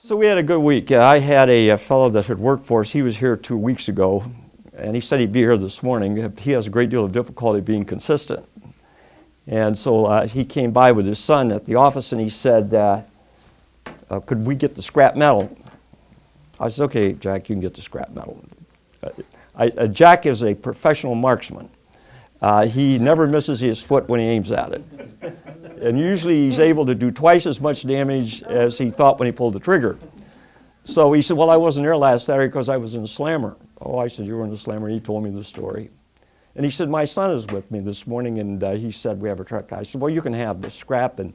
So we had a good week. I had a fellow that had worked for us. He was here 2 weeks ago, and he said he'd be here this morning. He has a great deal of difficulty being consistent. And so he came by with his son at the office, and he said, could we get the scrap metal? I said, okay, Jack, you can get the scrap metal. Jack is a professional marksman. He never misses his foot when he aims at it. And usually he's able to do twice as much damage as he thought when he pulled the trigger. So he said, well, I wasn't there last Saturday because I was in the slammer. Oh, I said, you were in the slammer. He told me the story. And he said, my son is with me this morning, and he said, we have a truck. I said, well, you can have the scrap. And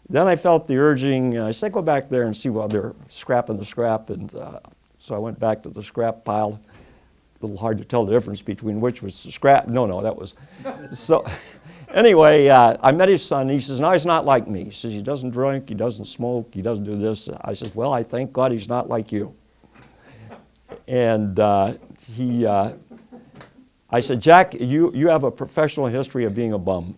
then I felt the urging. I said, go back there and see while they're scrapping the scrap. And so I went back to the scrap pile. A little hard to tell the difference between which was the scrap. No, that was. So anyway, I met his son. He says, no, he's not like me. He says, he doesn't drink, he doesn't smoke, he doesn't do this. I said, well, I thank God he's not like you. And I said, Jack, you have a professional history of being a bum.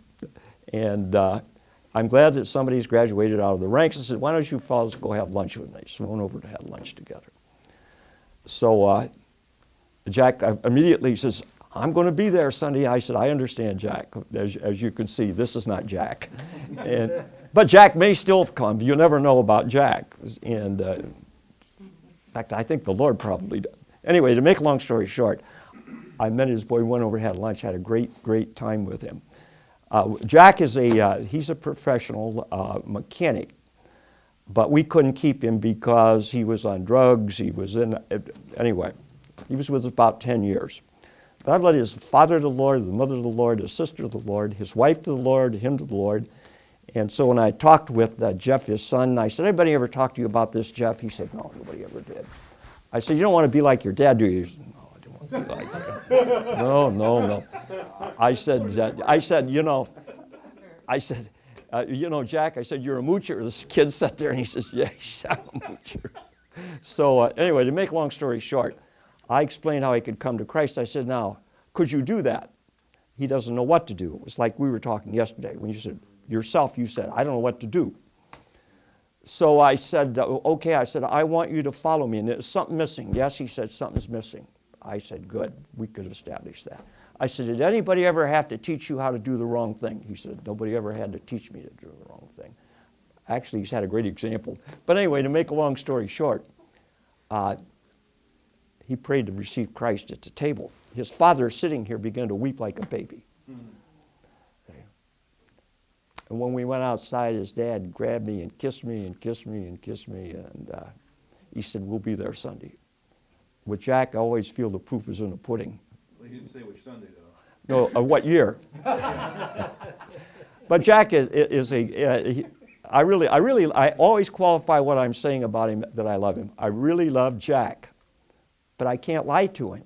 And I'm glad that somebody's graduated out of the ranks. I said, why don't you fellas go have lunch with me? So we went over to have lunch together. So Jack immediately says, I'm going to be there Sunday. I said, I understand, Jack. As you can see, this is not Jack. But Jack may still come. You never know about Jack. And in fact, I think the Lord probably does. Anyway, to make a long story short, I met his boy, went over, had lunch, had a great time with him. Jack is he's a professional mechanic, but we couldn't keep him because he was on drugs. He was anyway, he was with us about 10 years. But I've led his father to the Lord, the mother to the Lord, his sister to the Lord, his wife to the Lord, him to the Lord. And so when I talked with Jeff, his son, I said, anybody ever talk to you about this, Jeff? He said, no, nobody ever did. I said, you don't want to be like your dad, do you? He said, no, I don't want to be like him. No. I said, Jack, I said, you're a moocher. This kid sat there and he says, yeah, I'm a moocher. So anyway, to make a long story short, I explained how he could come to Christ. I said, now, could you do that? He doesn't know what to do. It was like we were talking yesterday when you said, yourself, you said, I don't know what to do. So I said, okay, I said, I want you to follow me. And there's something missing. Yes, he said, something's missing. I said, good, we could establish that. I said, did anybody ever have to teach you how to do the wrong thing? He said, nobody ever had to teach me to do the wrong thing. Actually, he's had a great example. But anyway, to make a long story short, he prayed to receive Christ at the table. His father, sitting here, began to weep like a baby. And when we went outside, his dad grabbed me and kissed me and kissed me and kissed me. And he said, we'll be there Sunday. With Jack, I always feel the proof is in the pudding. Well, he didn't say which Sunday, though. No, what year? But Jack I always qualify what I'm saying about him that I love him. I really love Jack, but I can't lie to him.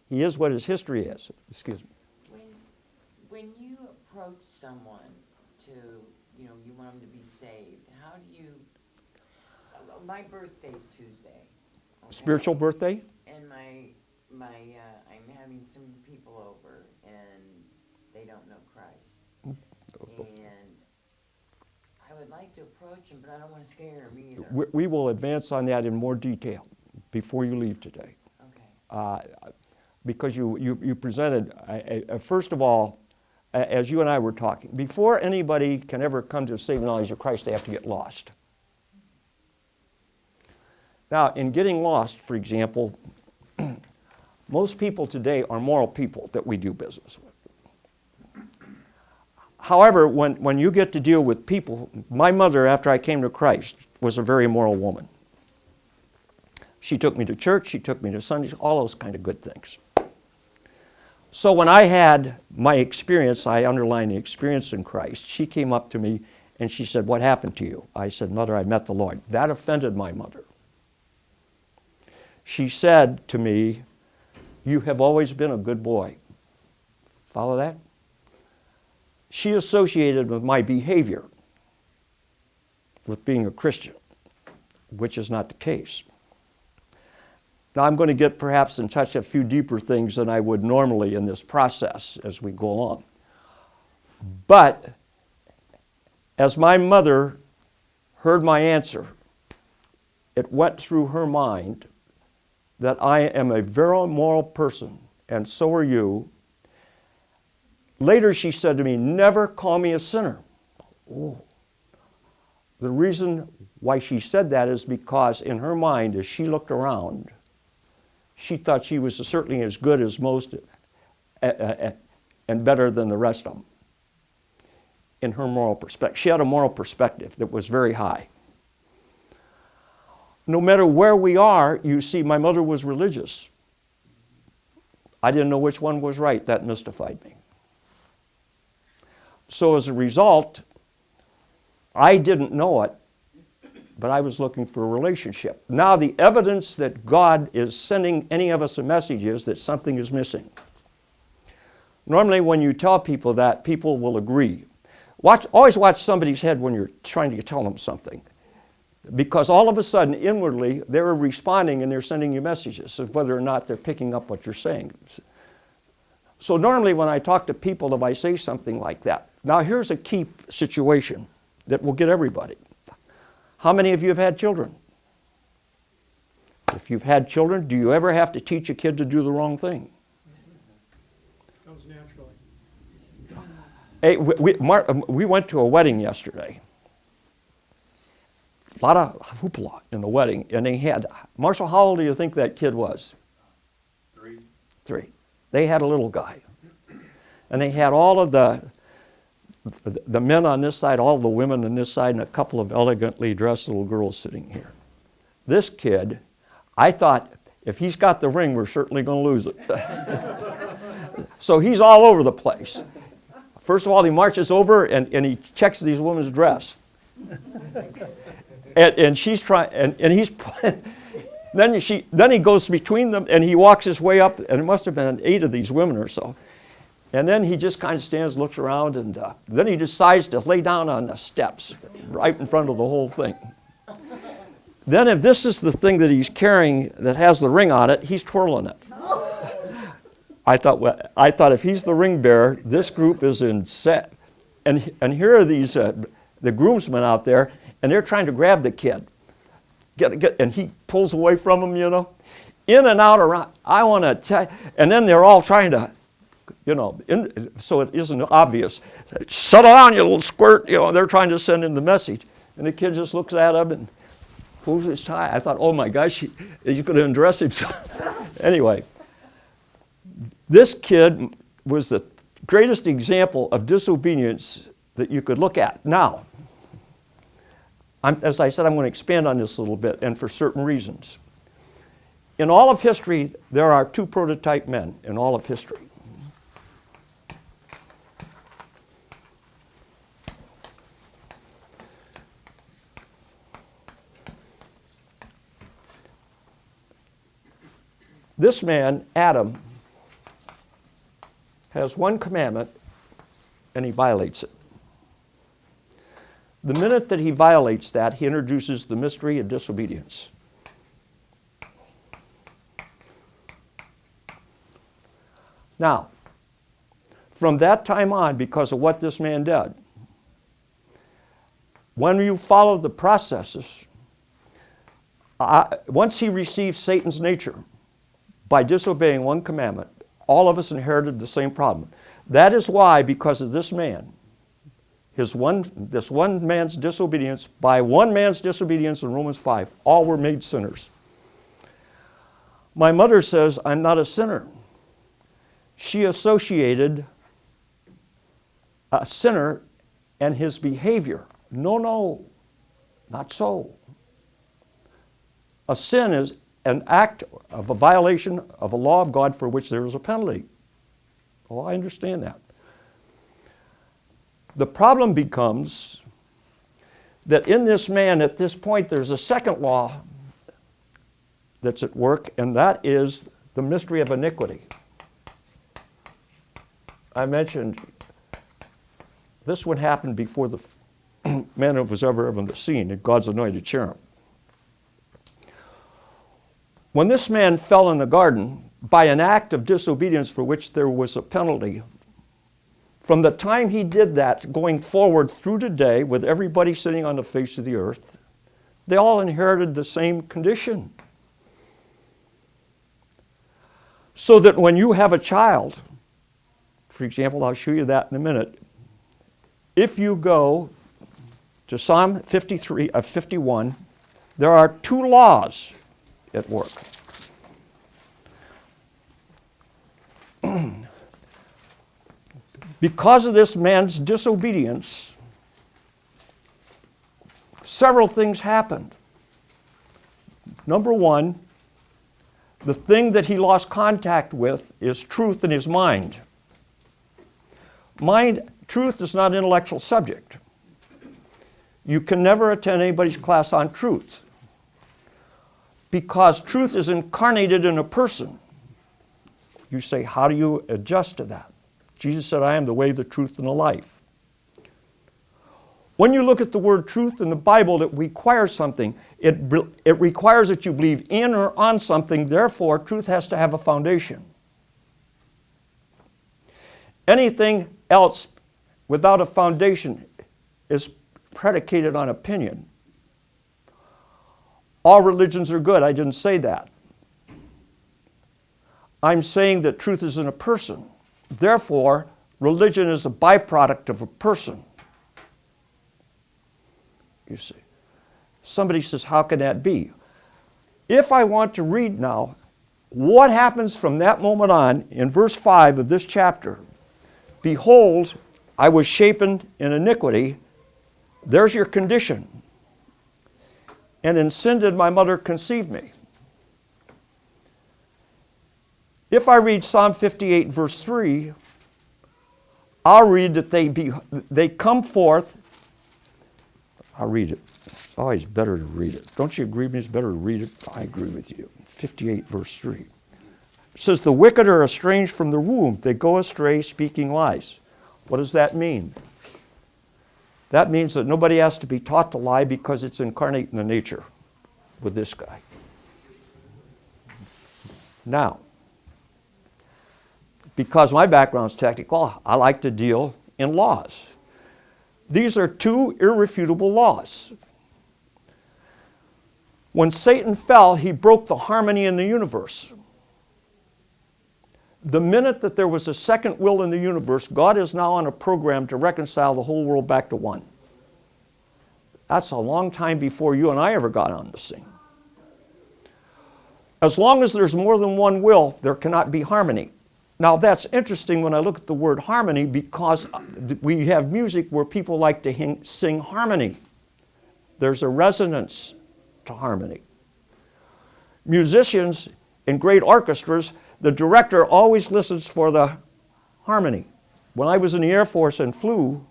He is what his history is. Excuse me. When you approach someone to, you want them to be saved, how do you, my birthday's Tuesday. Okay? Spiritual birthday? And I'm having some people over and they don't know Christ. And I would like to approach them, but I don't want to scare them either. We will advance on that in more detail before you leave today. Okay. Because you presented, first of all, as you and I were talking, before anybody can ever come to a saving knowledge of Christ, they have to get lost. Now, in getting lost, for example, most people today are moral people that we do business with. However, when you get to deal with people, my mother, after I came to Christ, was a very moral woman. She took me to church, she took me to Sundays, all those kind of good things. So when I had my experience, I underlined the experience in Christ, she came up to me and she said, what happened to you? I said, Mother, I met the Lord. That offended my mother. She said to me, you have always been a good boy. Follow that? She associated with my behavior with being a Christian, which is not the case. Now, I'm going to get perhaps and touch a few deeper things than I would normally in this process as we go along. But as my mother heard my answer, it went through her mind that I am a very moral person, and so are you. Later she said to me, never call me a sinner. Oh. The reason why she said that is because in her mind, as she looked around, she thought she was certainly as good as most and better than the rest of them. In her moral perspective. She had a moral perspective that was very high. No matter where we are, you see, my mother was religious. I didn't know which one was right. That mystified me. So as a result, I didn't know it, but I was looking for a relationship. Now the evidence that God is sending any of us a message is that something is missing. Normally when you tell people that, people will agree. Always watch somebody's head when you're trying to tell them something. Because all of a sudden, inwardly, they're responding and they're sending you messages of whether or not they're picking up what you're saying. So normally when I talk to people, if I say something like that, now here's a key situation that will get everybody. How many of you have had children? If you've had children, do you ever have to teach a kid to do the wrong thing? Comes naturally. Hey, we went to a wedding yesterday. A lot of hoopla in the wedding. And they had, Marshall, how old do you think that kid was? 3. 3. They had a little guy. And they had all of the men on this side, all the women on this side, and a couple of elegantly dressed little girls sitting here. This kid, I thought, if he's got the ring, we're certainly going to lose it. So he's all over the place. First of all, he marches over and he checks these women's dress. And she's trying, and he's, then he goes between them and he walks his way up, and it must have been 8 of these women or so. And then he just kind of stands, looks around, and then he decides to lay down on the steps right in front of the whole thing. Then if this is the thing that he's carrying that has the ring on it, he's twirling it. I thought if he's the ring bearer, this group is in set. And here are these the groomsmen out there, and they're trying to grab the kid. And he pulls away from them, you know. In and out around. I want to tell you. And then they're all trying to, you know, so it isn't obvious. Settle down, you little squirt. You know, they're trying to send him the message. And the kid just looks at him and pulls his tie. I thought, oh my gosh, he's going to undress himself. Anyway. This kid was the greatest example of disobedience that you could look at. Now, as I said, I'm going to expand on this a little bit, and for certain reasons. In all of history, there are 2 prototype men in all of history. This man, Adam, has one commandment, and he violates it. The minute that he violates that, he introduces the mystery of disobedience. Now, from that time on, because of what this man did, when you follow the processes, once he received Satan's nature by disobeying one commandment, all of us inherited the same problem. That is why, because of this man, this one man's disobedience, by one man's disobedience in Romans 5, all were made sinners. My mother says, I'm not a sinner. She associated a sinner and his behavior. No, not so. A sin is an act of a violation of a law of God for which there is a penalty. Oh, I understand that. The problem becomes that in this man, at this point, there's a second law that's at work, and that is the mystery of iniquity. I mentioned this would happen before the man was ever on the scene, in God's anointed cherub. When this man fell in the garden by an act of disobedience for which there was a penalty, from the time he did that, going forward through today with everybody sitting on the face of the earth, They all inherited the same condition. So that when you have a child, for example, I'll show you that in a minute. If you go to Psalm 51, there are two laws at work. Because of this man's disobedience, several things happened. Number one, the thing that he lost contact with is truth in his mind. Truth is not an intellectual subject. You can never attend anybody's class on truth because truth is incarnated in a person. You say, how do you adjust to that? Jesus said, I am the way, the truth, and the life. When you look at the word truth in the Bible, it requires something. It requires that you believe in or on something. Therefore, truth has to have a foundation. Anything else without a foundation is predicated on opinion. All religions are good. I didn't say that. I'm saying that truth is in a person. Therefore, religion is a byproduct of a person. You see. Somebody says, how can that be? If I want to read now, what happens from that moment on in verse 5 of this chapter? Behold, I was shapen in iniquity. There's your condition. And in sin did my mother conceive me. If I read Psalm 58, verse 3, I'll read that they come forth. I'll read it. It's always better to read it. Don't you agree with me? It's better to read it. I agree with you. 58, verse 3. It says, the wicked are estranged from the womb. They go astray, speaking lies. What does that mean? That means that nobody has to be taught to lie because it's incarnate in the nature with this guy. Now, because my background is technical, I like to deal in laws. These are two irrefutable laws. When Satan fell, he broke the harmony in the universe. The minute that there was a second will in the universe, God is now on a program to reconcile the whole world back to one. That's a long time before you and I ever got on the scene. As long as there's more than one will, there cannot be harmony. Now that's interesting when I look at the word harmony because we have music where people like to sing harmony. There's a resonance to harmony. Musicians in great orchestras, the director always listens for the harmony. When I was in the Air Force and flew,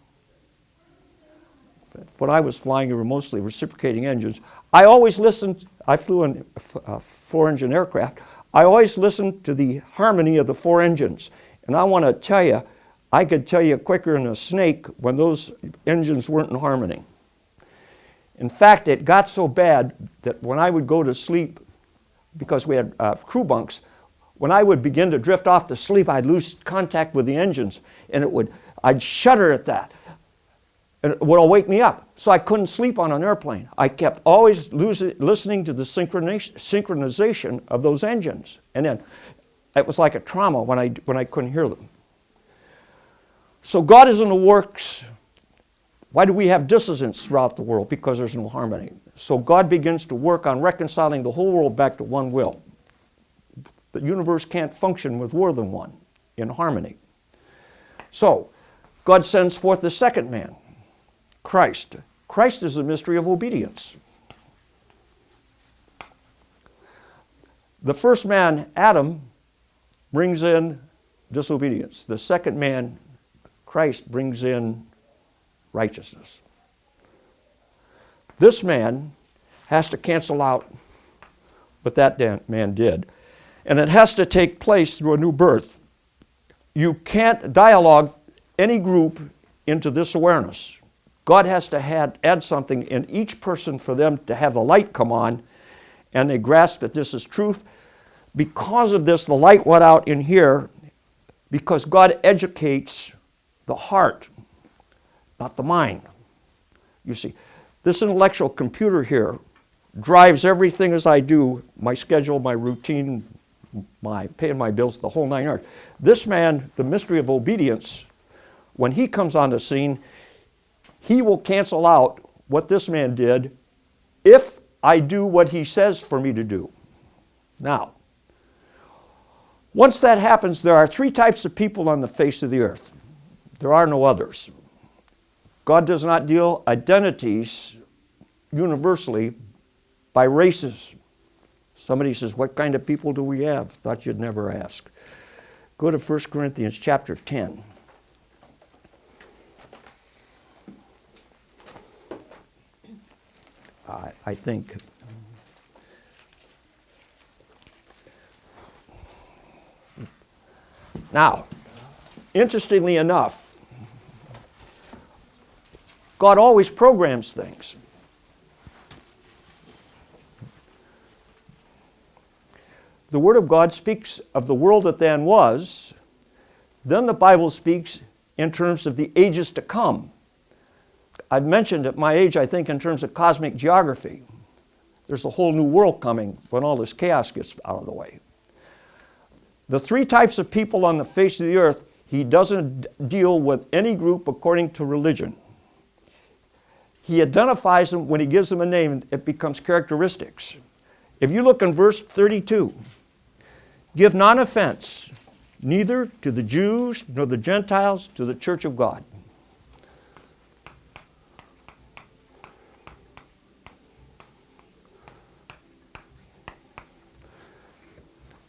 when I was flying, there were mostly reciprocating engines. I flew in a four-engine aircraft. I always listened to the harmony of the four engines. And I want to tell you, I could tell you quicker than a snake when those engines weren't in harmony. In fact, it got so bad that when I would go to sleep, because we had crew bunks, when I would begin to drift off to sleep, I'd lose contact with the engines, and I'd shudder at that. And it would all wake me up. So I couldn't sleep on an airplane. I kept always listening to the synchronization of those engines. And then it was like a trauma when I couldn't hear them. So God is in the works. Why do we have dissonance throughout the world? Because there's no harmony. So God begins to work on reconciling the whole world back to one will. The universe can't function with more than one in harmony. So God sends forth the second man, Christ. Christ is the mystery of obedience. The first man, Adam, brings in disobedience. The second man, Christ, brings in righteousness. This man has to cancel out what that man did. And it has to take place through a new birth. You can't dialogue any group into this awareness. God has to add something in each person for them to have the light come on, and they grasp that this is truth. Because of this, the light went out in here, because God educates the heart, not the mind. You see, this intellectual computer here drives everything as I do, my schedule, my routine, my paying my bills, the whole 9 yards. This man, the mystery of obedience, when he comes on the scene, he will cancel out what this man did if I do what he says for me to do. Now, once that happens, there are 3 types of people on the face of the earth. There are no others. God does not deal identities universally by races. Somebody says, what kind of people do we have? Thought you'd never ask. Go to 1 Corinthians chapter 10. I think. Now, interestingly enough, God always programs things. The Word of God speaks of the world that then was. Then the Bible speaks in terms of the ages to come. I've mentioned at my age, I think, in terms of cosmic geography. There's a whole new world coming when all this chaos gets out of the way. The 3 types of people on the face of the earth, he doesn't deal with any group according to religion. He identifies them when he gives them a name, it becomes characteristics. If you look in verse 32, give none offense, neither to the Jews nor the Gentiles, to the church of God.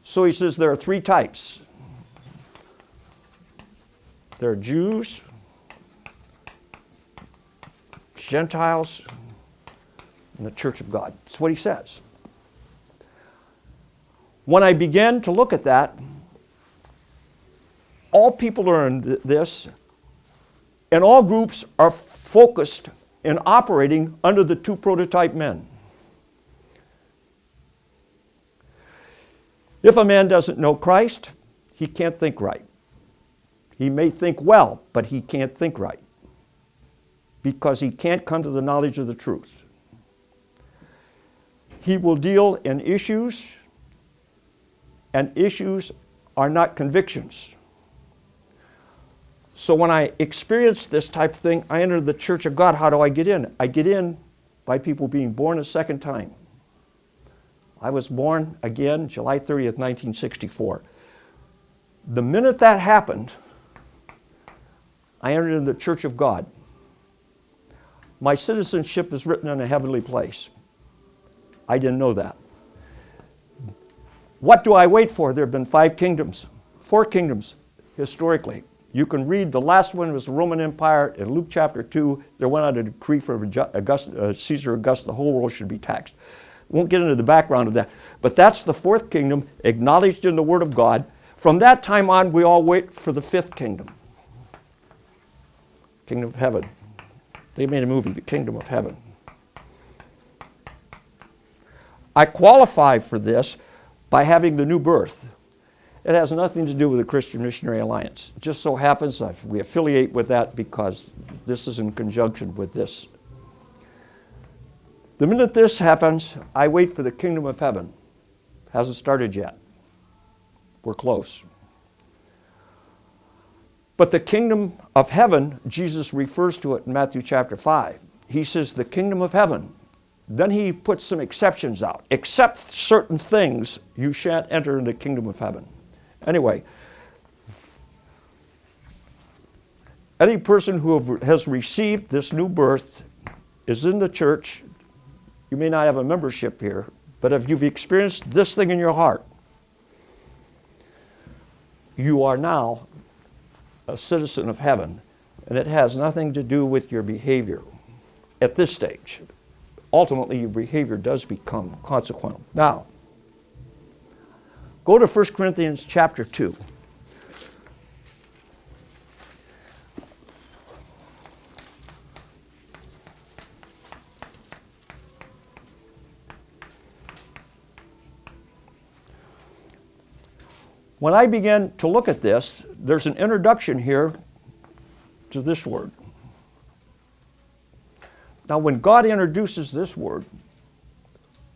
So he says there are 3 types. There are Jews, Gentiles, and the church of God. That's what he says. When I began to look at that, all people are in this, and all groups are focused and operating under the 2 prototype men. If a man doesn't know Christ, he can't think right. He may think well, but he can't think right because he can't come to the knowledge of the truth. He will deal in issues, and issues are not convictions. So when I experience this type of thing, I enter the church of God. How do I get in? I get in by people being born a second time. I was born again July 30th, 1964. The minute that happened, I entered into the church of God. My citizenship is written in a heavenly place. I didn't know that. What do I wait for? There have been 5 kingdoms, 4 kingdoms historically. You can read, the last one was the Roman Empire. In Luke chapter 2, there went out a decree for Caesar Augustus, the whole world should be taxed. Won't get into the background of that. But that's the 4th kingdom, acknowledged in the Word of God. From that time on, we all wait for the 5th kingdom. Kingdom of heaven. They made a movie, The Kingdom of Heaven. I qualify for this by having the new birth. It has nothing to do with the Christian Missionary Alliance. It just so happens we affiliate with that because this is in conjunction with this. The minute this happens, I wait for the kingdom of heaven. Hasn't started yet. We're close. But the kingdom of heaven, Jesus refers to it in Matthew chapter 5. He says the kingdom of heaven. Then he puts some exceptions out. Except certain things, you shan't enter into the kingdom of heaven. Anyway, any person who has received this new birth is in the church. You may not have a membership here, but if you've experienced this thing in your heart, you are now a citizen of heaven, and it has nothing to do with your behavior at this stage. Ultimately, your behavior does become consequential. Now, go to 1 Corinthians chapter 2. When I began to look at this, there's an introduction here to this word. Now, when God introduces this word,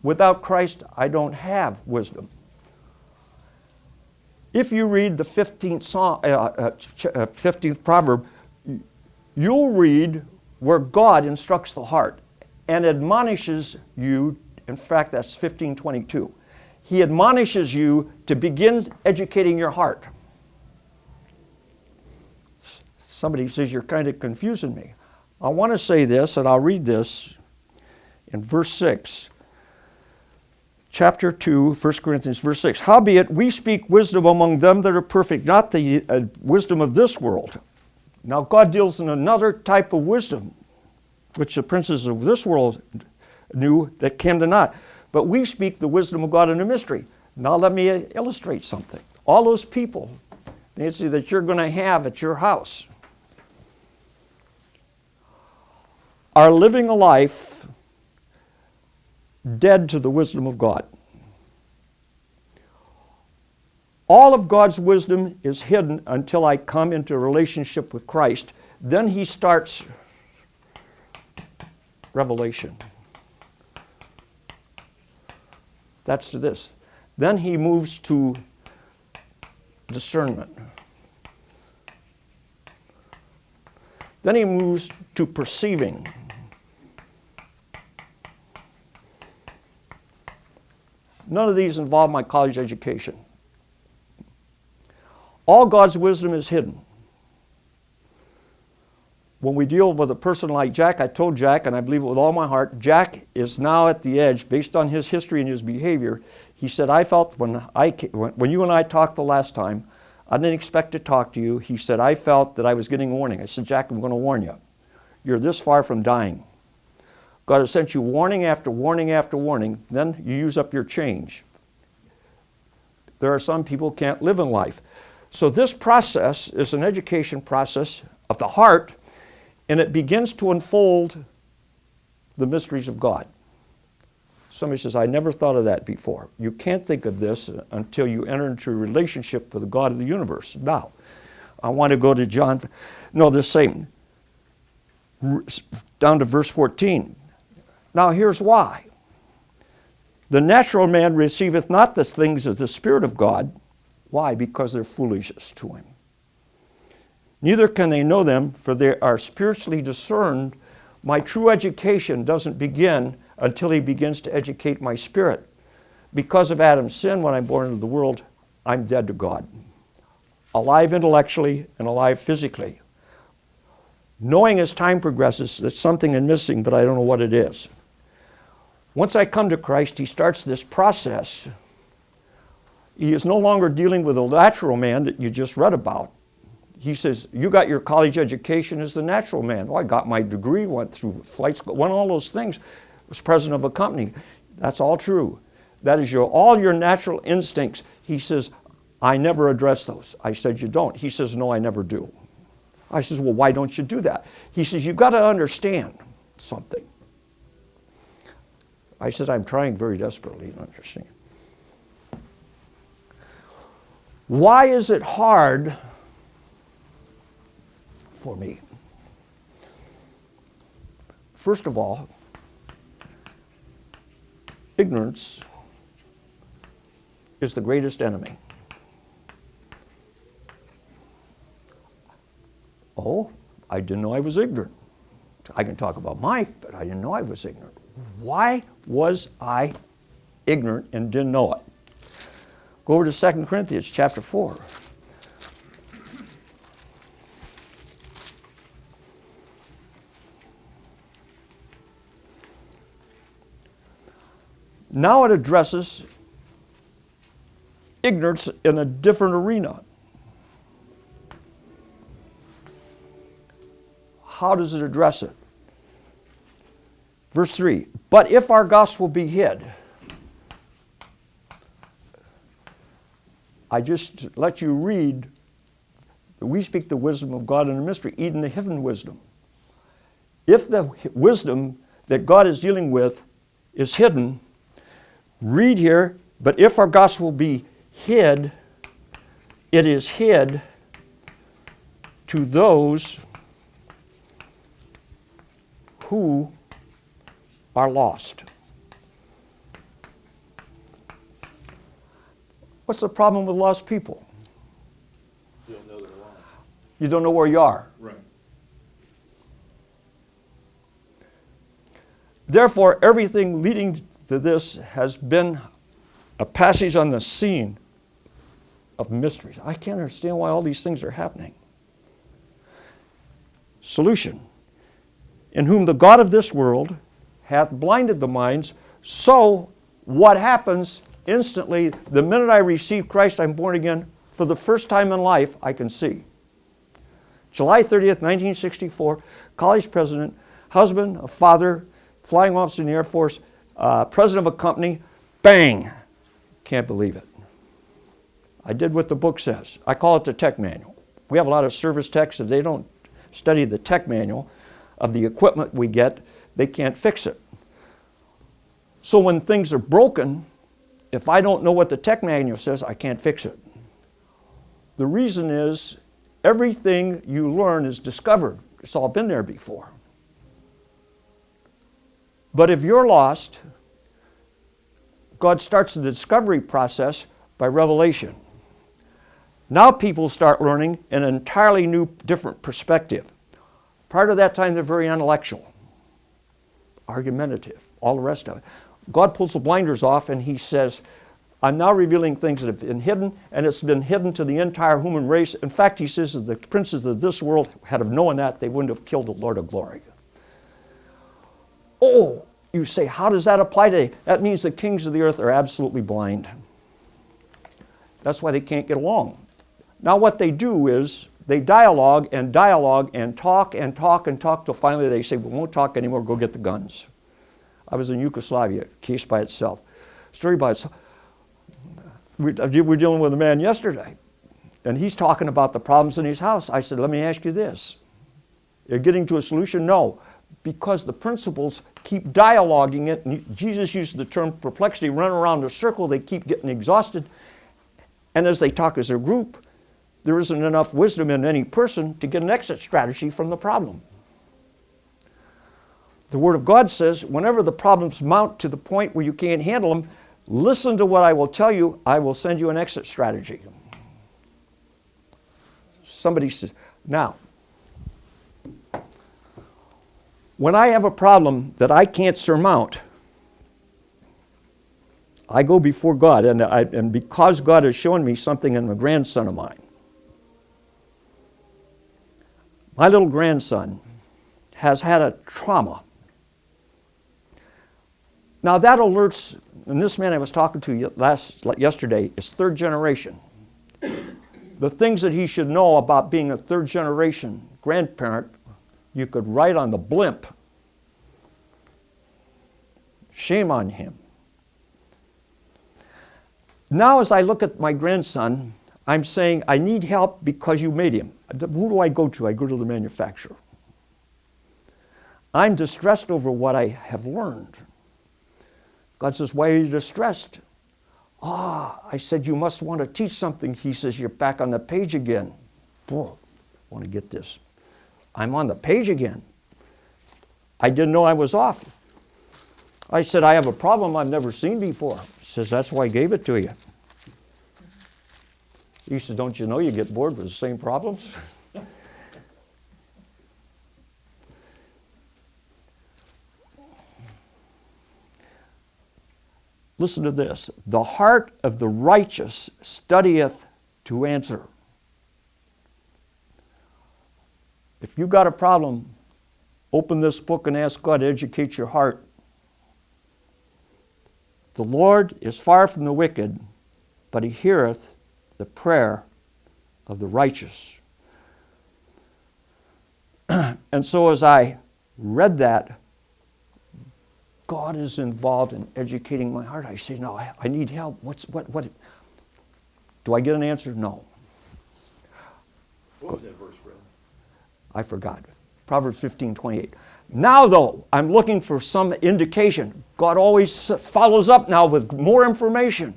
Without Christ, I don't have wisdom. If you read the 15th proverb, you'll read where God instructs the heart and admonishes you. In fact, that's 15:22. He admonishes you to begin educating your heart. Somebody says, you're kind of confusing me. I want to say this, and I'll read this in verse 6. Chapter 2, 1 Corinthians, verse 6. Howbeit, we speak wisdom among them that are perfect, not the wisdom of this world. Now, God deals in another type of wisdom, which the princes of this world knew that came to naught. But we speak the wisdom of God in a mystery. Now, let me illustrate something. All those people, Nancy, that you're going to have at your house are living a life dead to the wisdom of God. All of God's wisdom is hidden until I come into a relationship with Christ. Then he starts revelation. That's to this. Then he moves to discernment. Then he moves to perceiving. None of these involve my college education. All God's wisdom is hidden. When we deal with a person like Jack, I told Jack, and I believe it with all my heart, Jack is now at the edge based on his history and his behavior. He said, I felt when you and I talked the last time, I didn't expect to talk to you. He said, I felt that I was getting a warning. I said, Jack, I'm going to warn you. You're this far from dying. God has sent you warning after warning after warning. Then you use up your change. There are some people who can't live in life. So this process is an education process of the heart, and it begins to unfold the mysteries of God. Somebody says, I never thought of that before. You can't think of this until you enter into a relationship with the God of the universe. Now, I want to go to the same, down to verse 14. Now here's why. The natural man receiveth not the things of the Spirit of God. Why? Because they're foolishness to him. Neither can they know them, for they are spiritually discerned. My true education doesn't begin until he begins to educate my spirit. Because of Adam's sin, when I'm born into the world, I'm dead to God. Alive intellectually and alive physically. Knowing as time progresses that something is missing, but I don't know what it is. Once I come to Christ, he starts this process. He is no longer dealing with a natural man that you just read about. He says, you got your college education as the natural man. Well, I got my degree, went through flight school, went all those things, was president of a company. That's all true. That is all your natural instincts. He says, I never address those. I said, you don't. He says, no, I never do. I says, well, why don't you do that? He says, you've got to understand something. I said, I'm trying very desperately to understand. Why is it hard for me? First of all, ignorance is the greatest enemy. Oh, I didn't know I was ignorant. I can talk about Mike, but I didn't know I was ignorant. Why was I ignorant and didn't know it? Go over to 2 Corinthians chapter 4. Now it addresses ignorance in a different arena. How does it address it? Verse 3, but if our gospel be hid, I just let you read that we speak the wisdom of God in a mystery, even the hidden wisdom. If the wisdom that God is dealing with is hidden, read here, but if our gospel be hid, it is hid to those who are lost. What's the problem with lost people? You don't know they're lost. You don't know where you are. Right. Therefore, everything leading to this has been a passage on the scene of mysteries. I can't understand why all these things are happening. Solution. In whom the God of this world hath blinded the minds, so what happens instantly, the minute I receive Christ, I'm born again, for the first time in life, I can see. July 30th, 1964, college president, husband, a father, flying officer in the Air Force, president of a company, bang! Can't believe it. I did what the book says. I call it the tech manual. We have a lot of service techs. If they don't study the tech manual of the equipment we get, they can't fix it. So when things are broken, if I don't know what the tech manual says, I can't fix it. The reason is everything you learn is discovered. It's all been there before. But if you're lost, God starts the discovery process by revelation. Now people start learning an entirely new, different perspective. Prior to that time, they're very intellectual, argumentative, all the rest of it. God pulls the blinders off and he says, I'm now revealing things that have been hidden, and it's been hidden to the entire human race. In fact, he says that the princes of this world, had have known that, they wouldn't have killed the Lord of glory. Oh, you say, how does that apply today? That means the kings of the earth are absolutely blind. That's why they can't get along. Now what they do is they dialogue and talk and talk and talk till finally they say, we won't talk anymore, go get the guns. I was in Yugoslavia, case by itself, story by itself. We're dealing with a man yesterday, and he's talking about the problems in his house. I said, let me ask you this. You're getting to a solution? No, because the principles keep dialoguing it. And Jesus used the term perplexity, run around a circle, they keep getting exhausted. And as they talk as a group, there isn't enough wisdom in any person to get an exit strategy from the problem. The Word of God says, whenever the problems mount to the point where you can't handle them, listen to what I will tell you, I will send you an exit strategy. Somebody says, now, when I have a problem that I can't surmount, I go before God, and because God has shown me something in a grandson of mine. My little grandson has had a trauma. Now that alerts, and this man I was talking to yesterday is third generation. The things that he should know about being a third generation grandparent, you could write on the blimp. Shame on him. Now as I look at my grandson, I'm saying, I need help because you made him. Who do I go to? I go to the manufacturer. I'm distressed over what I have learned. God says, why are you distressed? I said, you must want to teach something. He says, you're back on the page again. Boy, I want to get this. I'm on the page again. I didn't know I was off. I said, I have a problem I've never seen before. He says, that's why I gave it to you. He said, don't you know you get bored with the same problems? Listen to this. The heart of the righteous studieth to answer. If you've got a problem, open this book and ask God to educate your heart. The Lord is far from the wicked, but he heareth the prayer of the righteous. And so as I read that, God is involved in educating my heart. I say, no, I need help. What? Do I get an answer? No. What was that verse, brother? I forgot. Proverbs 15:28. Now, though, I'm looking for some indication. God always follows up now with more information.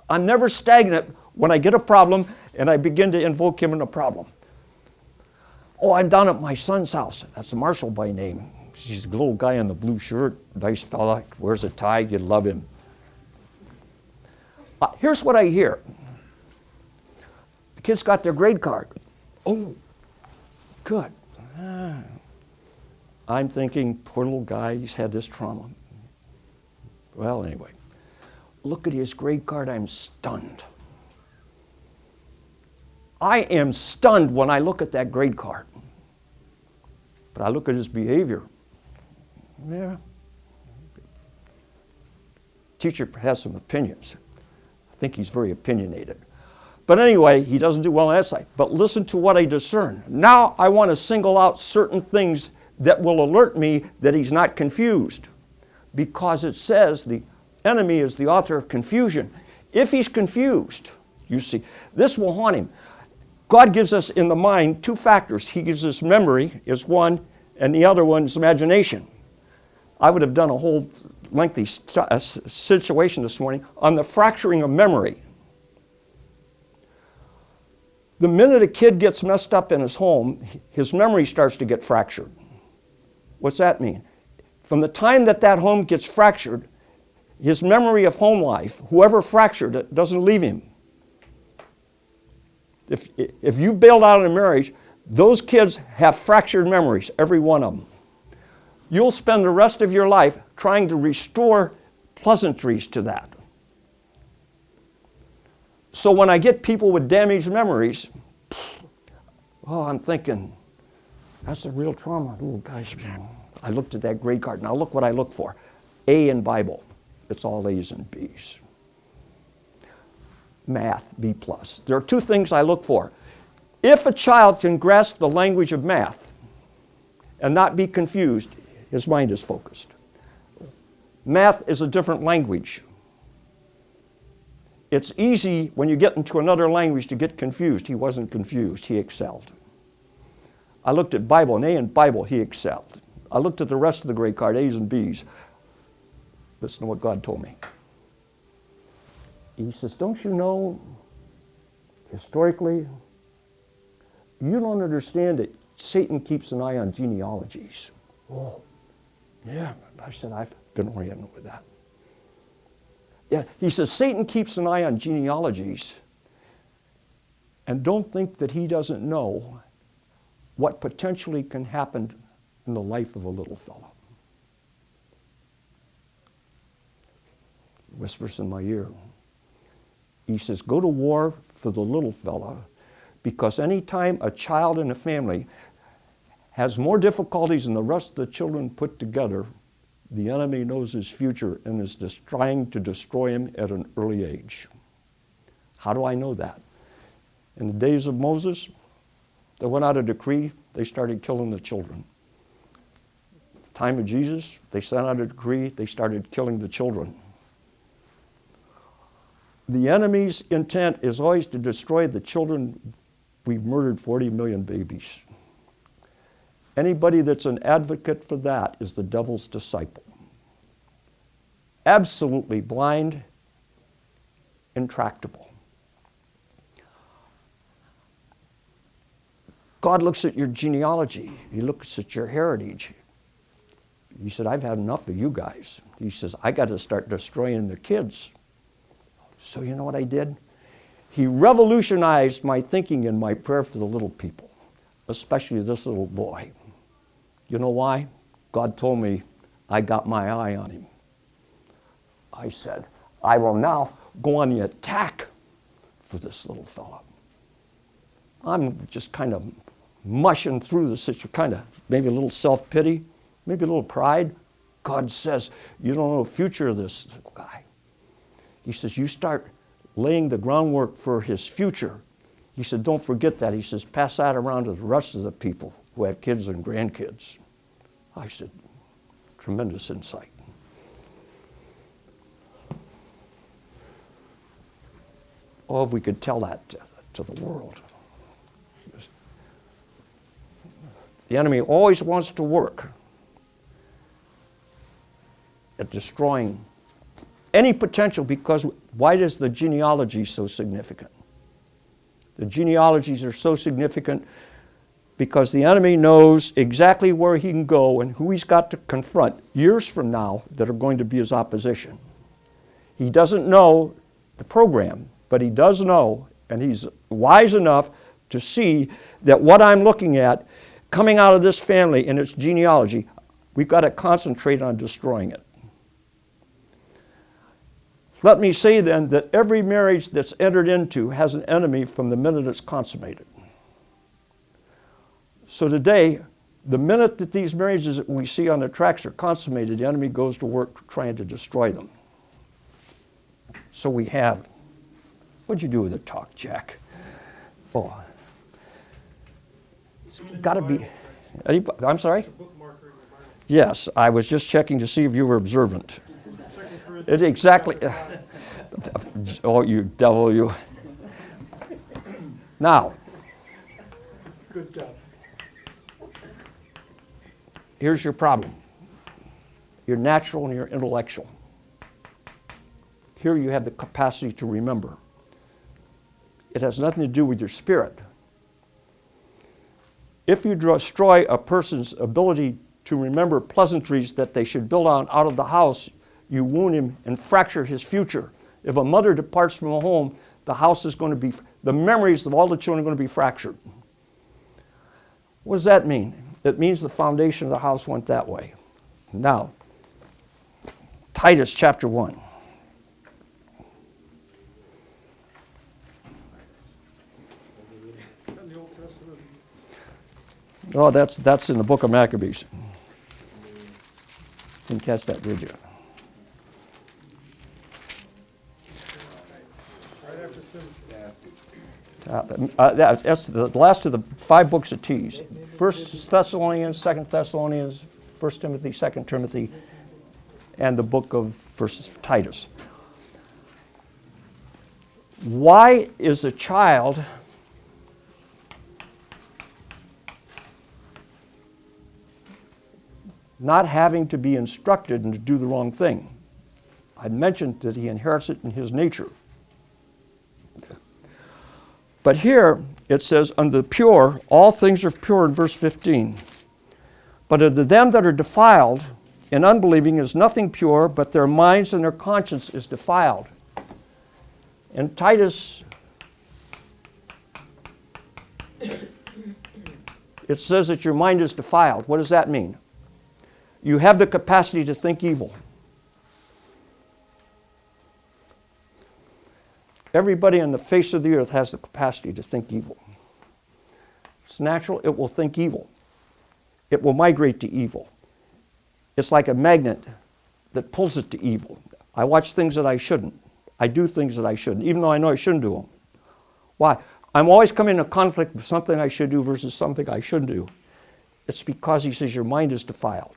I'm never stagnant when I get a problem and I begin to invoke him in a problem. Oh, I'm down at my son's house. That's Marshall by name. He's a little guy in the blue shirt, nice fella, wears a tie, you'd love him. Here's what I hear. The kids got their grade card. Oh, good. I'm thinking, poor little guy, he's had this trauma. Well, anyway, look at his grade card, I'm stunned. I am stunned when I look at that grade card. But I look at his behavior. Yeah. Teacher has some opinions. I think he's very opinionated. But anyway, he doesn't do well on that side. But listen to what I discern. Now I want to single out certain things that will alert me that he's not confused. Because it says the enemy is the author of confusion. If he's confused, you see, this will haunt him. God gives us in the mind two factors. He gives us memory is one, and the other one is imagination. I would have done a whole lengthy situation this morning on the fracturing of memory. The minute a kid gets messed up in his home, his memory starts to get fractured. What's that mean? From the time that that home gets fractured, his memory of home life, whoever fractured it, doesn't leave him. If you bailed out in a marriage, those kids have fractured memories, every one of them. You'll spend the rest of your life trying to restore pleasantries to that. So when I get people with damaged memories, oh, I'm thinking, that's a real trauma. Oh, guys, I looked at that grade card. Now look what I look for. A in Bible. It's all A's and B's. Math, B+. There are two things I look for. If a child can grasp the language of math and not be confused, his mind is focused. Math is a different language. It's easy when you get into another language to get confused. He wasn't confused, he excelled. I looked at Bible, an A in Bible, he excelled. I looked at the rest of the grade card, A's and B's. Listen to what God told me. He says, don't you know, historically, you don't understand that Satan keeps an eye on genealogies. Oh, yeah, I said, I've been oriented with that. Yeah, he says, Satan keeps an eye on genealogies, and don't think that he doesn't know what potentially can happen in the life of a little fellow. Whispers in my ear. He says, go to war for the little fella, because anytime a child in a family has more difficulties than the rest of the children put together, the enemy knows his future and is just trying to destroy him at an early age. How do I know that? In the days of Moses, there went out a decree, they started killing the children. At the time of Jesus, they sent out a decree, they started killing the children. The enemy's intent is always to destroy the children. We've murdered 40 million babies. Anybody that's an advocate for that is the devil's disciple. Absolutely blind, intractable. God looks at your genealogy. He looks at your heritage. He said, I've had enough of you guys. He says, I got to start destroying the kids. So you know what I did? He revolutionized my thinking and my prayer for the little people, especially this little boy. You know why? God told me I got my eye on him. I said, I will now go on the attack for this little fellow. I'm just kind of mushing through the situation, kind of maybe a little self-pity, maybe a little pride. God says, you don't know the future of this little guy. He says, you start laying the groundwork for his future. He said, don't forget that. He says, pass that around to the rest of the people who have kids and grandkids. I said, tremendous insight. Oh, if we could tell that to the world. The enemy always wants to work at destroying any potential, because why is the genealogy so significant? The genealogies are so significant because the enemy knows exactly where he can go and who he's got to confront years from now that are going to be his opposition. He doesn't know the program, but he does know, and he's wise enough to see that what I'm looking at coming out of this family and its genealogy, we've got to concentrate on destroying it. Let me say then that every marriage that's entered into has an enemy from the minute it's consummated. So today, the minute that these marriages that we see on the tracks are consummated, the enemy goes to work trying to destroy them. So we have, what'd you do with the talk, Jack? Oh, it's got to be, I'm sorry? Yes, I was just checking to see if you were observant. It exactly, oh, you devil, you. Now, Good job. here's your problem. You're natural and you're intellectual. Here you have the capacity to remember. It has nothing to do with your spirit. If you destroy a person's ability to remember pleasantries that they should build on out of the house, you wound him and fracture his future. If a mother departs from a home, the house is going to be, the memories of all the children are going to be fractured. What does that mean? It means the foundation of the house went that way. Now, Titus chapter 1. In the Old Testament. Oh, that's in the book of Maccabees. Didn't catch that, did you? Right after Timothy. That's the last of the 5 books of T's. 1 Thessalonians, 2 Thessalonians, 1 Timothy, 2 Timothy, and the book of 1 Titus. Why is a child not having to be instructed and to do the wrong thing? I mentioned that he inherits it in his nature. But here it says, unto the pure, all things are pure in verse 15. But unto them that are defiled and unbelieving is nothing pure, but their minds and their conscience is defiled. In Titus, it says that your mind is defiled. What does that mean? You have the capacity to think evil. Everybody on the face of the earth has the capacity to think evil. It's natural, it will think evil. It will migrate to evil. It's like a magnet that pulls it to evil. I watch things that I shouldn't. I do things that I shouldn't, even though I know I shouldn't do them. Why? I'm always coming into conflict with something I should do versus something I shouldn't do. It's because he says your mind is defiled.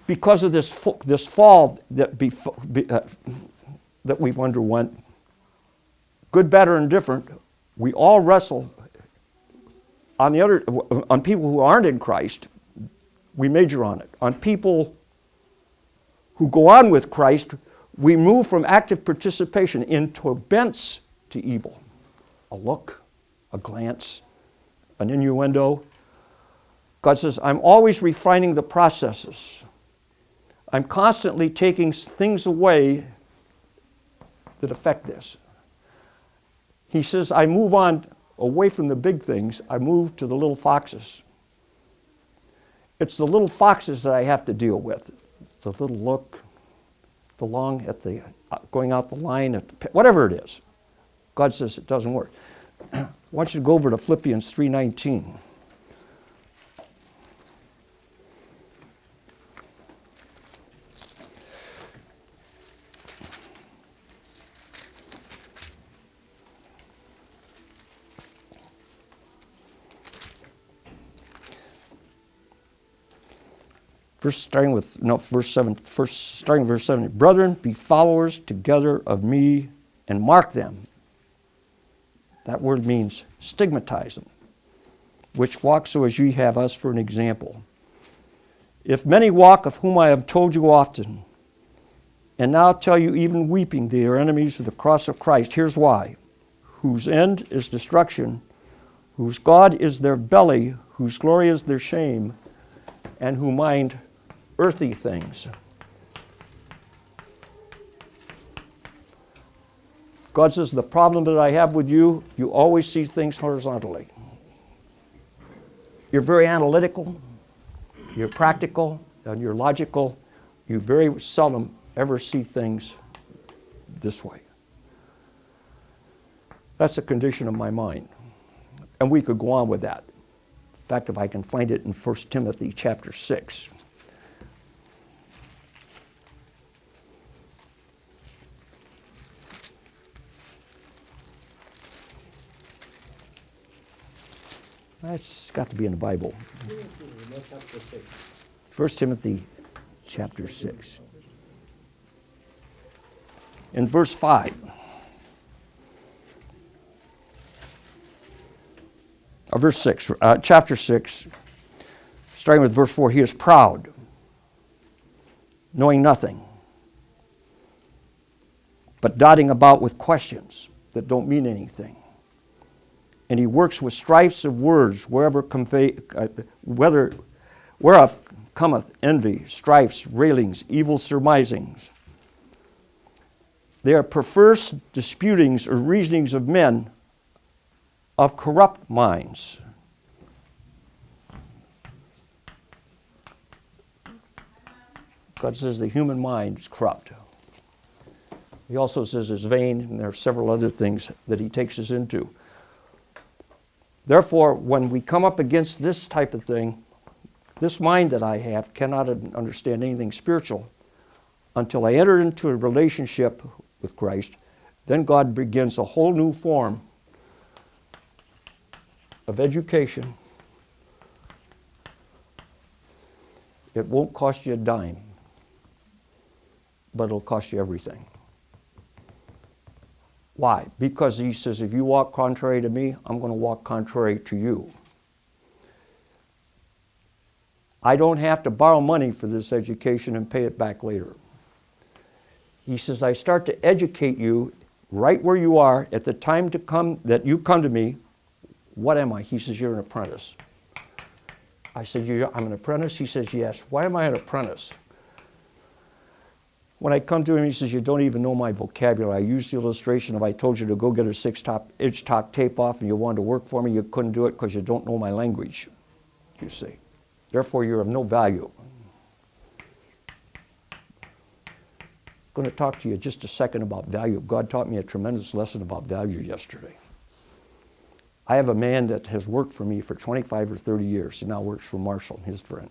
Because of this fall that we've underwent, good, bad, or indifferent, we all wrestle. On people who aren't in Christ, we major on it. On people who go on with Christ, we move from active participation into bents to evil. A look, a glance, an innuendo. God says, I'm always refining the processes. I'm constantly taking things away that affect this. He says, I move on away from the big things. I move to the little foxes. It's the little foxes that I have to deal with. The little look, the long at the going out the line, whatever it is. God says it doesn't work. I want you to go over to Philippians 3:19. Starting with verse 7. Brethren, be followers together of me and mark them. That word means stigmatize them, which walk so as ye have us for an example. If many walk, of whom I have told you often, and now tell you even weeping, they are enemies of the cross of Christ. Here's why. Whose end is destruction, whose God is their belly, whose glory is their shame, and who mind earthy things. God says, the problem that I have with you, you always see things horizontally. You're very analytical, you're practical, and you're logical. You very seldom ever see things this way. That's a condition of my mind. And we could go on with that. In fact, if I can find it in 1 Timothy chapter 6. That's got to be in the Bible. 1 Timothy chapter 6. In verse 5. Verse 6, chapter 6, starting with verse 4, he is proud, knowing nothing, but dotting about with questions that don't mean anything. And he works with strifes of words, whereof cometh envy, strifes, railings, evil surmisings. They are perverse disputings or reasonings of men of corrupt minds. God says the human mind is corrupt. He also says it's vain, and there are several other things that he takes us into. Therefore, when we come up against this type of thing, this mind that I have cannot understand anything spiritual until I enter into a relationship with Christ. Then God begins a whole new form of education. It won't cost you a dime, but it'll cost you everything. Why? Because he says, if you walk contrary to me, I'm going to walk contrary to you. I don't have to borrow money for this education and pay it back later. He says, I start to educate you right where you are at the time to come that you come to me. What am I? He says, you're an apprentice. I said, I'm an apprentice? He says, yes. Why am I an apprentice? When I come to him, he says, you don't even know my vocabulary. I used the illustration of I told you to go get a 6-inch top tape off and you wanted to work for me. You couldn't do it because you don't know my language, you see. Therefore, you're of no value. I'm going to talk to you just a second about value. God taught me a tremendous lesson about value yesterday. I have a man that has worked for me for 25 or 30 years. He now works for Marshall, his friend.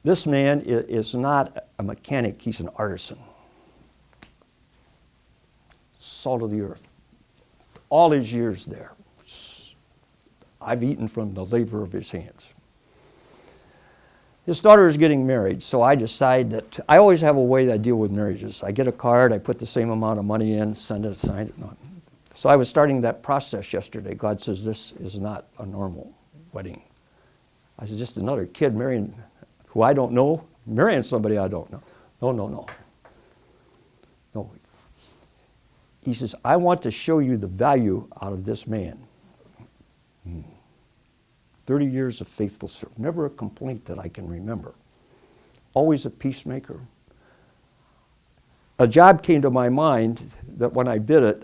This man is not a mechanic, he's an artisan. Salt of the earth. All his years there, I've eaten from the labor of his hands. His daughter is getting married, so I decide that I always have a way that I deal with marriages. I get a card, I put the same amount of money in, send it, sign it. No. So I was starting that process yesterday. God says, this is not a normal wedding. I said, just another kid marrying who I don't know, marrying somebody I don't know. No. He says, I want to show you the value out of this man. 30 years of faithful service. Never a complaint that I can remember. Always a peacemaker. A job came to my mind that when I bid it,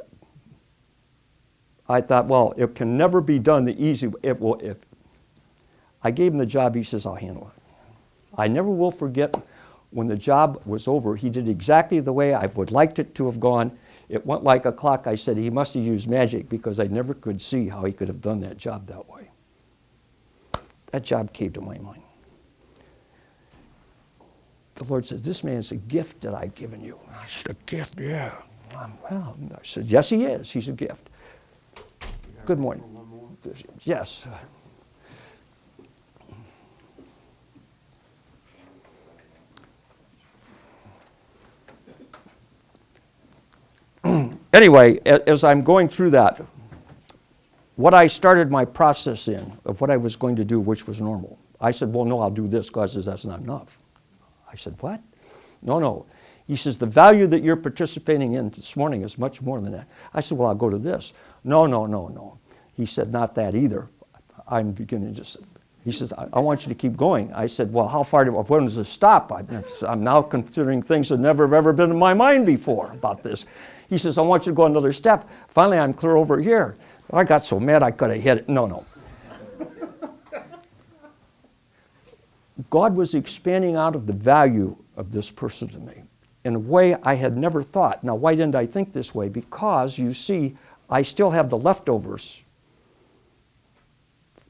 I thought, well, it can never be done the easy way. If I gave him the job, he says, I'll handle it. I never will forget when the job was over, he did exactly the way I would liked it to have gone. It went like a clock. I said he must have used magic because I never could see how he could have done that job that way. That job came to my mind. The Lord says, this man's a gift that I've given you. I said, a gift? Yeah. Well, I said, yes, he is. He's a gift. Good morning. Yes. Anyway, as I'm going through that, what I started my process in of what I was going to do, which was normal. I said, well, no, I'll do this. God says, that's not enough. I said, what? No. He says, the value that you're participating in this morning is much more than that. I said, well, I'll go to this. No. He said, not that either. I'm beginning to just, He says, I want you to keep going. I said, well, how far when does this stop? I'm now considering things that never have ever been in my mind before about this. He says, I want you to go another step. Finally, I'm clear over here. I got so mad I could have hit it. No. God was expanding out of the value of this person to me in a way I had never thought. Now, why didn't I think this way? Because, you see, I still have the leftovers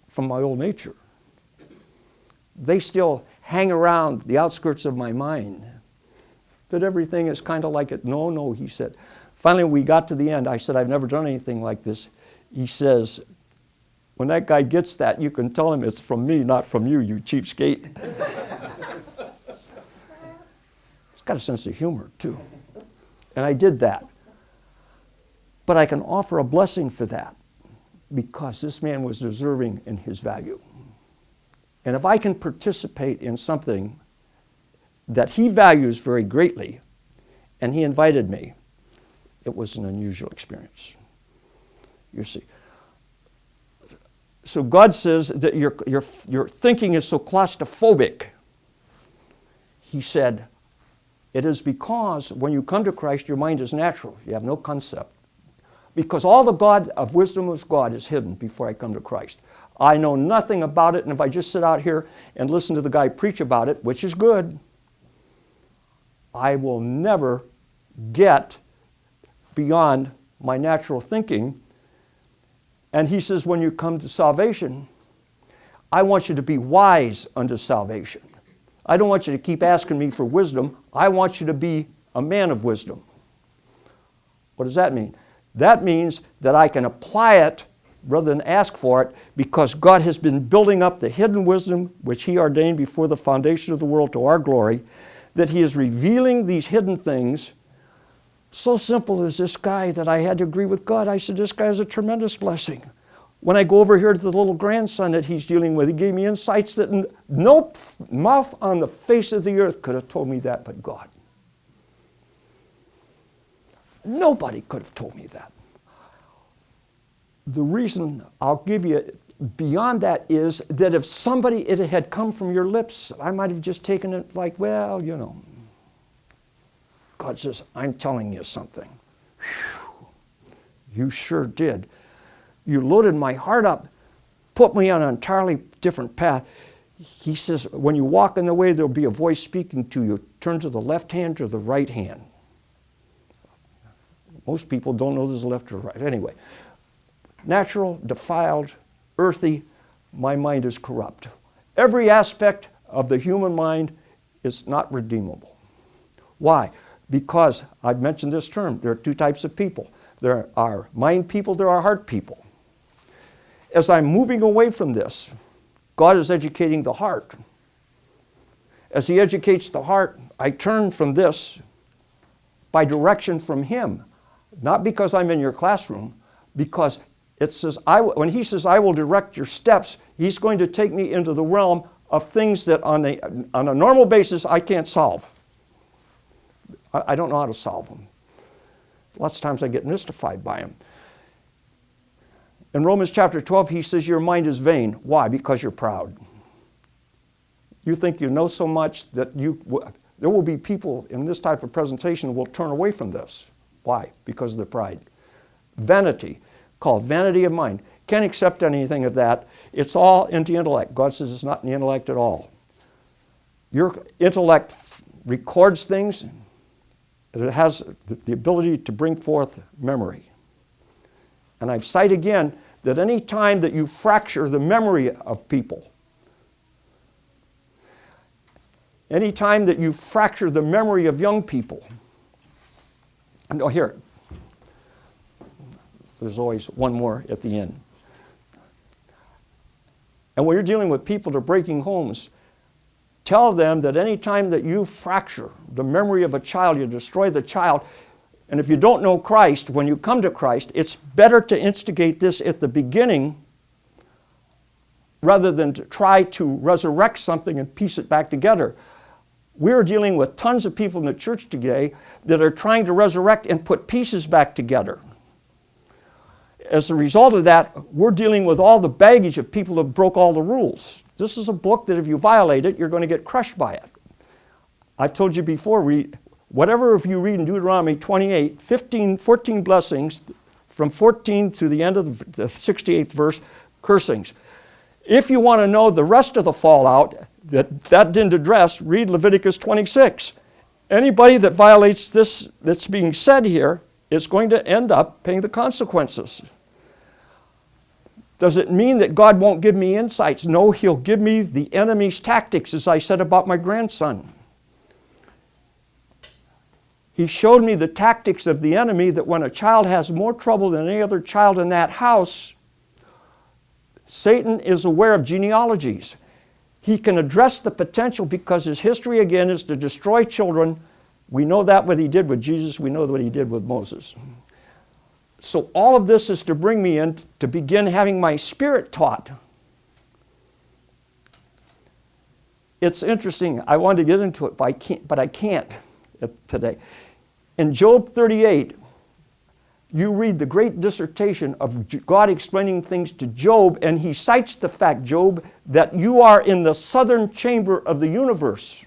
from my old nature. They still hang around the outskirts of my mind. But everything is kind of like it. No, he said. Finally, we got to the end. I said, I've never done anything like this. He says, when that guy gets that, you can tell him it's from me, not from you, you cheapskate. He's got a sense of humor, too. And I did that. But I can offer a blessing for that because this man was deserving in his value. And if I can participate in something that he values very greatly, and he invited me, it was an unusual experience. You see. So God says that your thinking is so claustrophobic. He said, it is because when you come to Christ, your mind is natural. You have no concept. Because all the God of wisdom of God is hidden before I come to Christ. I know nothing about it, and if I just sit out here and listen to the guy preach about it, which is good, I will never get beyond my natural thinking. And he says, when you come to salvation, I want you to be wise unto salvation. I don't want you to keep asking me for wisdom. I want you to be a man of wisdom. What does that mean? That means that I can apply it rather than ask for it because God has been building up the hidden wisdom which he ordained before the foundation of the world to our glory, that he is revealing these hidden things. So simple as this guy that I had to agree with God. I said, this guy is a tremendous blessing. When I go over here to the little grandson that he's dealing with, he gave me insights that no mouth on the face of the earth could have told me that but God. Nobody could have told me that. The reason I'll give you beyond that is that if it had come from your lips, I might have just taken it like, well, you know. God says, I'm telling you something. Whew. You sure did. You loaded my heart up, put me on an entirely different path. He says, when you walk in the way, there'll be a voice speaking to you. Turn to the left hand or the right hand. Most people don't know there's a left or right. Anyway, natural, defiled, earthy, my mind is corrupt. Every aspect of the human mind is not redeemable. Why? Because I've mentioned this term. There are two types of people. There are mind people, there are heart people. As I'm moving away from this, God is educating the heart. As he educates the heart, I turn from this by direction from him. Not because I'm in your classroom, because it says, when he says, I will direct your steps, he's going to take me into the realm of things that on a normal basis I can't solve. I don't know how to solve them. Lots of times I get mystified by them. In Romans chapter 12, he says, your mind is vain. Why? Because you're proud. You think you know so much that there will be people in this type of presentation who will turn away from this. Why? Because of their pride. Vanity, called vanity of mind. Can't accept anything of that. It's all in the intellect. God says it's not in the intellect at all. Your intellect records things, and it has the ability to bring forth memory. And I've cited again that any time that you fracture the memory of people, any time that you fracture the memory of young people, and here, there's always one more at the end. And when you're dealing with people that are breaking homes, tell them that any time that you fracture the memory of a child, you destroy the child. And if you don't know Christ, when you come to Christ, it's better to instigate this at the beginning rather than to try to resurrect something and piece it back together. We're dealing with tons of people in the church today that are trying to resurrect and put pieces back together. As a result of that, we're dealing with all the baggage of people that broke all the rules. This is a book that if you violate it, you're going to get crushed by it. I've told you before, whatever if you read in Deuteronomy 28, 14 blessings, from 14 to the end of the 68th verse, cursings. If you want to know the rest of the fallout that didn't address, read Leviticus 26. Anybody that violates this that's being said here is going to end up paying the consequences. Does it mean that God won't give me insights? No, He'll give me the enemy's tactics, as I said about my grandson. He showed me the tactics of the enemy, that when a child has more trouble than any other child in that house, Satan is aware of genealogies. He can address the potential because his history, again, is to destroy children. We know that what he did with Jesus. We know what he did with Moses. So all of this is to bring me in to begin having my spirit taught. It's interesting. I wanted to get into it, but I can't today. In Job 38, you read the great dissertation of God explaining things to Job, and he cites the fact, Job, that you are in the southern chamber of the universe.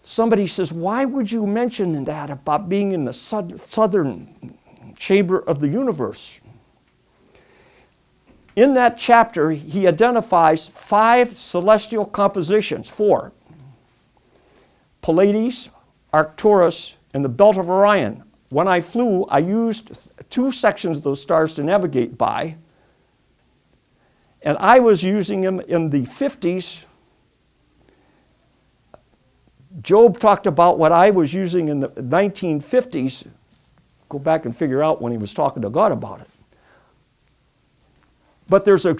Somebody says, why would you mention that about being in the southern chamber of the universe? In that chapter, he identifies 5 celestial compositions, 4. Pleiades, Arcturus, and the belt of Orion. When I flew, I used 2 sections of those stars to navigate by, and I was using them in the 50s. Job talked about what I was using in the 1950s. Go back and figure out when he was talking to God about it. But there's a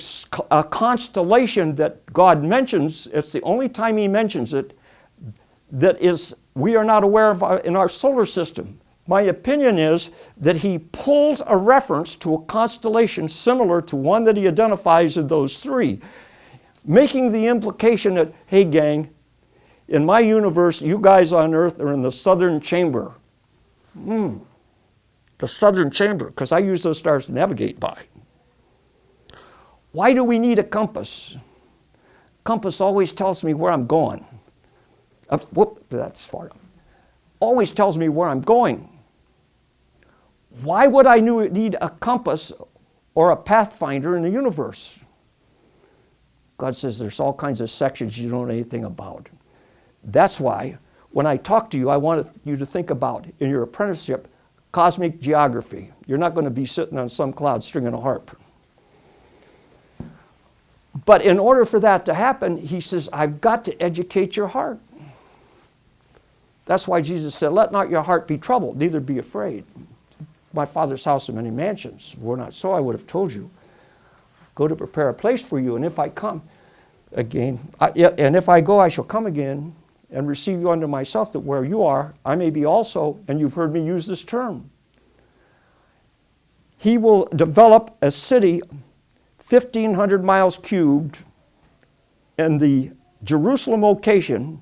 constellation that God mentions. It's the only time he mentions it that is we are not aware of in our solar system. My opinion is that he pulls a reference to a constellation similar to one that he identifies in those 3, making the implication that, hey gang, in my universe, you guys on Earth are in the southern chamber. The southern chamber, because I use those stars to navigate by. Why do we need a compass? Compass always tells me where I'm going. That's far. Always tells me where I'm going. Why would I need a compass or a pathfinder in the universe? God says there's all kinds of sections you don't know anything about. That's why when I talk to you, I want you to think about, in your apprenticeship, cosmic geography. You're not going to be sitting on some cloud stringing a harp. But in order for that to happen, he says, I've got to educate your heart. That's why Jesus said, let not your heart be troubled, neither be afraid. My Father's house are many mansions. If it were not so, I would have told you. Go to prepare a place for you, and if I come again, and if I go, I shall come again and receive you unto myself, that where you are, I may be also, and you've heard me use this term. He will develop a city 1,500 miles cubed, and the Jerusalem location,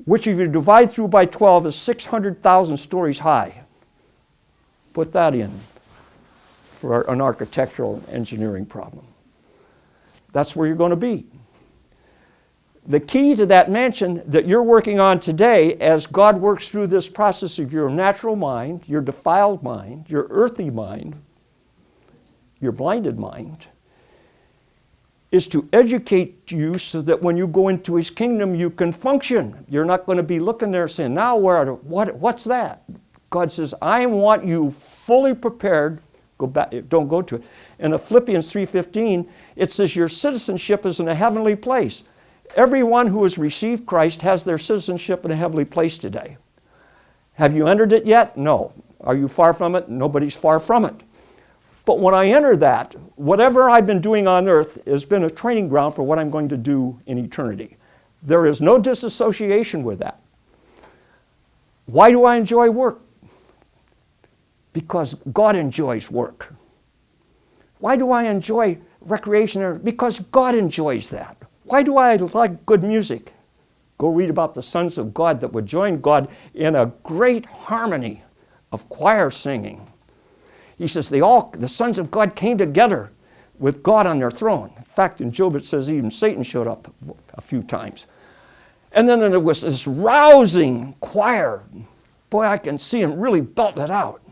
which if you divide through by 12 is 600,000 stories high. Put that in for an architectural and engineering problem. That's where you're going to be. The key to that mansion that you're working on today, as God works through this process of your natural mind, your defiled mind, your earthy mind, your blinded mind, is to educate you so that when you go into His kingdom, you can function. You're not going to be looking there saying, now what's that? God says, I want you fully prepared. Go back, don't go to it. In Philippians 3:15, it says your citizenship is in a heavenly place. Everyone who has received Christ has their citizenship in a heavenly place today. Have you entered it yet? No. Are you far from it? Nobody's far from it. But when I enter that, whatever I've been doing on earth has been a training ground for what I'm going to do in eternity. There is no disassociation with that. Why do I enjoy work? Because God enjoys work. Why do I enjoy recreation? Because God enjoys that. Why do I like good music? Go read about the sons of God that would join God in a great harmony of choir singing. He says the sons of God came together. with God on their throne. In fact, in Job it says even Satan showed up a few times. And then there was this rousing choir. Boy, I can see him really belt it out.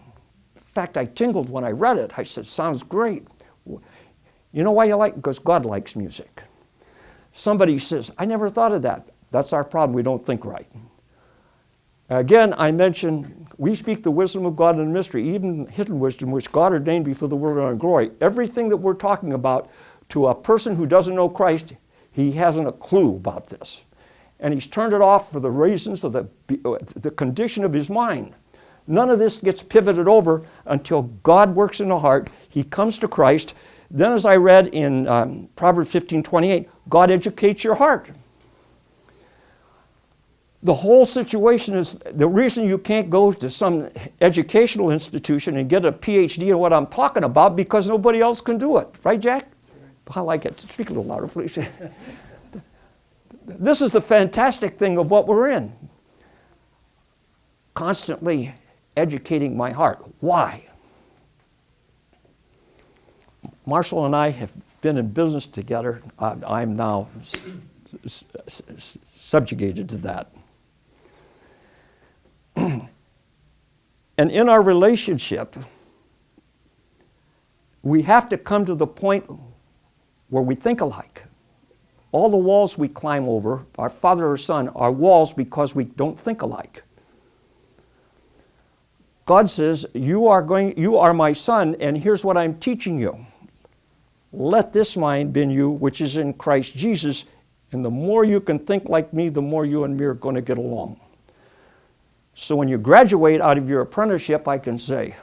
In fact, I tingled when I read it. I said, sounds great. You know why you like it? Because God likes music. Somebody says, I never thought of that. That's our problem. We don't think right. Again, I mentioned we speak the wisdom of God in the mystery, even hidden wisdom, which God ordained before the world in glory. Everything that we're talking about, to a person who doesn't know Christ, he hasn't a clue about this. And he's turned it off for the reasons of the condition of his mind. None of this gets pivoted over until God works in the heart. He comes to Christ. Then, as I read in Proverbs 15:28, God educates your heart. The whole situation is, the reason you can't go to some educational institution and get a PhD in what I'm talking about, because nobody else can do it. Right, Jack? I like it. Speak a little louder, please. This is the fantastic thing of what we're in. Constantly educating my heart. Why? Marshall and I have been in business together. I'm now subjugated to that. And in our relationship, we have to come to the point where we think alike. All the walls we climb over, our father or son, are walls because we don't think alike. God says, you are my son, and here's what I'm teaching you. Let this mind be in you, which is in Christ Jesus, and the more you can think like me, the more you and me are going to get along. So when you graduate out of your apprenticeship, I can say,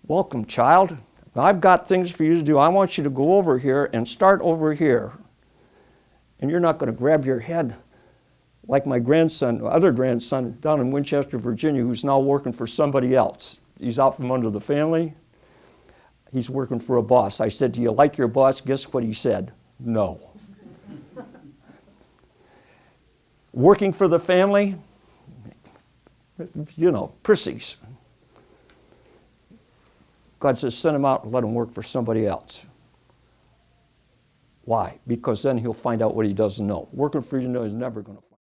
welcome, child. I've got things for you to do. I want you to go over here and start over here. And you're not going to grab your head like my other grandson down in Winchester, Virginia, who's now working for somebody else. He's out from under the family. He's working for a boss. I said, do you like your boss? Guess what he said? No. Working for the family? You know, prissies. God says, send him out and let him work for somebody else. Why? Because then he'll find out what he doesn't know. Working for you is never going to find out.